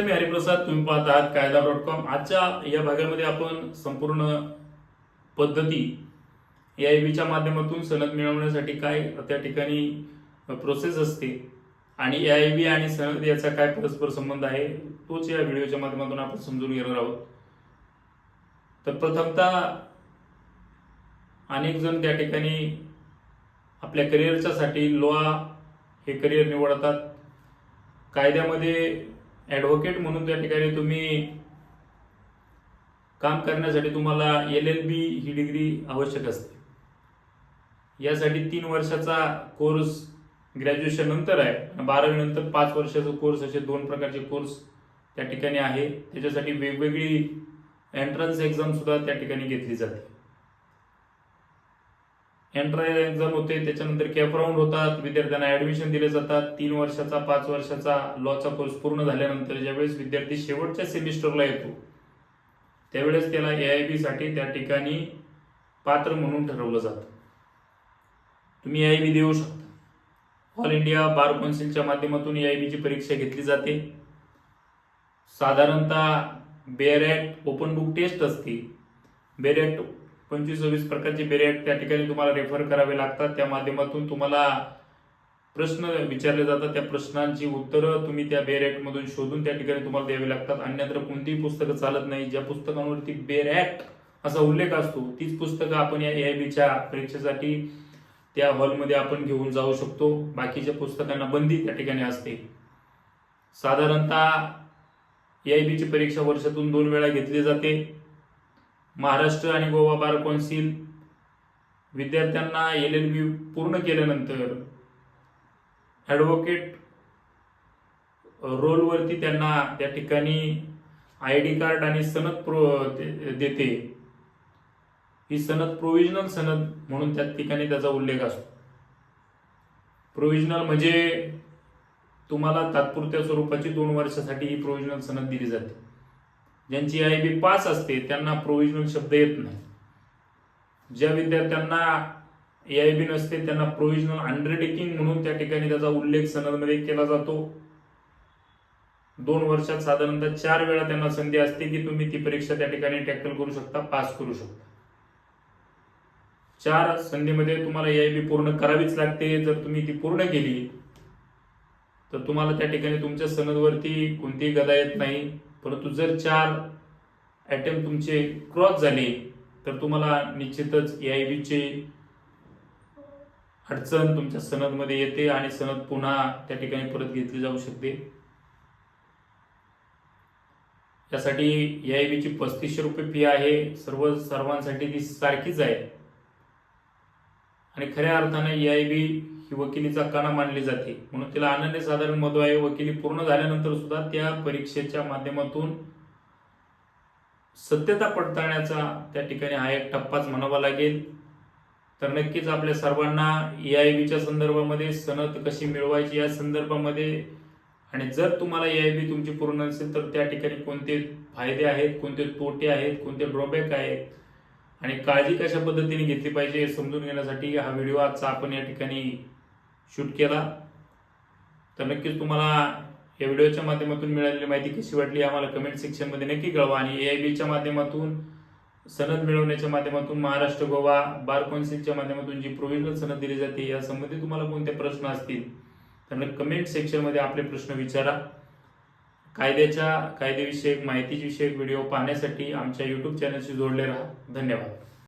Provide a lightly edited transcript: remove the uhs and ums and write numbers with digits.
मी हरिप्रसाद, तुम्ही पाहत आहात कायदा.com. आजच्या या भागामध्ये आपण संपूर्ण पद्धती AIBच्या माध्यमातून सनद मिळवण्यासाठी काय त्या ठिकाणी प्रोसेस असते आणि AIB आणि सनद याचा काय परस्पर संबंध आहे तोच या व्हिडिओच्या माध्यमातून आपण समजून घेणार आहोत. तर प्रथमतः अनेक जण त्या ठिकाणी आपल्या करिअरच्या साठी लॉ हे करिअर निवडतात. कायद्यामध्ये ॲडव्होकेट म्हणून त्या ठिकाणी तुम्ही काम करण्यासाठी तुम्हाला LLB ही डिग्री आवश्यक असते. यासाठी 3 वर्षाचा कोर्स ग्रॅज्युएशन नंतर आहे, 12वी नंतर 5 वर्षाचा कोर्स, असे 2 प्रकारचे कोर्स त्या ठिकाणी आहे. त्याच्यासाठी वेगवेगळी एंट्रन्स एक्झाम सुद्धा त्या ठिकाणी घेतली जाते. एंट्रन्स एक्झाम होते, त्याच्यानंतर कॅप राऊंड होतात, विद्यार्थ्यांना ऍडमिशन दिले जातात. 3 वर्षाचा 5 वर्षाचा लॉचा कोर्स पूर्ण झाल्यानंतर ज्यावेळेस विद्यार्थी शेवटच्या सेमिस्टरला येतो त्यावेळेस त्याला AIB साठी त्या ठिकाणी पात्र म्हणून ठरवलं जातं. तुम्ही AIB देऊ शकता. ऑल इंडिया बार काउन्सिलच्या माध्यमातून AIB ची परीक्षा घेतली जाते. साधारणतः बेअरॅट ओपन बुक टेस्ट असते. बेअरॅट 25-26 प्रकारचे बेअरॅट त्या ठिकाणी तुम्हाला रेफर करावे लागतात. त्या माध्यमातून तुम्हाला प्रश्न विचारले जातात. त्या प्रश्नांची उत्तरं तुम्ही त्या बेअरॅट मधून शोधून त्या ठिकाणी तुम्हाला द्यावी लागतात. अन्यथा कोणतीही पुस्तकं चालत नाही. ज्या पुस्तकांवरती बेअरॅट असा उल्लेख असतो तीच पुस्तकं आपण या AIBच्या परीक्षेसाठी त्या हॉलमध्ये आपण घेऊन जाऊ शकतो. बाकीच्या पुस्तकांना बंदी त्या ठिकाणी असते. साधारणतः AIBची परीक्षा वर्षातून 2 वेळा घेतली जाते. महाराष्ट्र आणि गोवा बार काउन्सिल विद्यार्थ्यांना LLB पूर्ण केल्यानंतर ॲडव्होकेट रोलवरती त्यांना त्या ठिकाणी ID कार्ड आणि सनद देते. ही सनद प्रोव्हिजनल सनद म्हणून त्या ठिकाणी त्याचा उल्लेख असतो. प्रोव्हिजनल म्हणजे तुम्हाला तात्पुरत्या स्वरूपाची 2 वर्षासाठी ही प्रोव्हिजनल सनद दिली जाते. ज्यांची AIB पास असते त्यांना प्रोव्हिजनल शब्द येत नाही. ज्या विद्यार्थ्यांना AIB नसते त्यांना प्रोव्हिजनल अंडरटेकिंग म्हणून त्या ठिकाणी त्याचा उल्लेख सनदमध्ये केला जातो. 2 वर्षात साधारणतः 4 वेळा त्यांना संधी असते की तुम्ही ती परीक्षा त्या ठिकाणी टॅकल करू शकता, पास करू शकता. 4 संधीमध्ये तुम्हाला AIB पूर्ण करावीच लागते. जर तुम्ही ती पूर्ण केली तर तुम्हाला त्या ठिकाणी तुमच्या सनदवरती कोणतीही गदा येत नाही. परंतु जर 4 अटेम्प्ट तुमचे क्रॉस झाले तर तुम्हाला निश्चितच AIBची अडचण तुमच्या सनदमध्ये येते आणि सनद पुन्हा त्या ठिकाणी परत घेतली जाऊ शकते. यासाठी AIBची 3500 रुपये फी आहे. सर्वांसाठी ती सारखीच आहे आणि खऱ्या अर्थाने AIB ही वकिलीचा कणा मानली जाते. म्हणून तिला अनन्यसाधारण महत्त्व आहे. वकिली पूर्ण झाल्यानंतर सुद्धा त्या परीक्षेच्या माध्यमातून सत्यता पडताळण्याचा त्या ठिकाणी हा एक टप्पाच म्हणावा लागेल. तर नक्कीच आपल्या सर्वांना AIBच्या संदर्भामध्ये सनद कशी मिळवायची या संदर्भामध्ये, आणि जर तुम्हाला AIB तुमची पूर्ण नसेल तर त्या ठिकाणी कोणते फायदे आहेत, कोणते तोटे आहेत, कोणते ड्रॉबॅक आहेत आणि काळजी कशा पद्धतीने घेतली पाहिजे हे समजून घेण्यासाठी हा व्हिडिओ आजचा आपण या ठिकाणी शूट केला. तर नक्कीच तुम्हाला या व्हिडिओच्या माध्यमातून मिळालेली माहिती कशी वाटली आम्हाला कमेंट सेक्शनमध्ये नक्की कळवा. आणि AIBच्या माध्यमातून सनद मिळवण्याच्या माध्यमातून महाराष्ट्र गोवा बार काउन्सिलच्या माध्यमातून जी प्रोव्हिजनल सनद दिली जाते या संबंधी तुम्हाला कोणते प्रश्न असतील तर कमेंट सेक्शनमध्ये आपले प्रश्न विचारा. कायद्याविषयक माहितीविषयक व्हिडिओ पाहण्यासाठी आमच्या YouTube चॅनलशी जोडले राहा. धन्यवाद.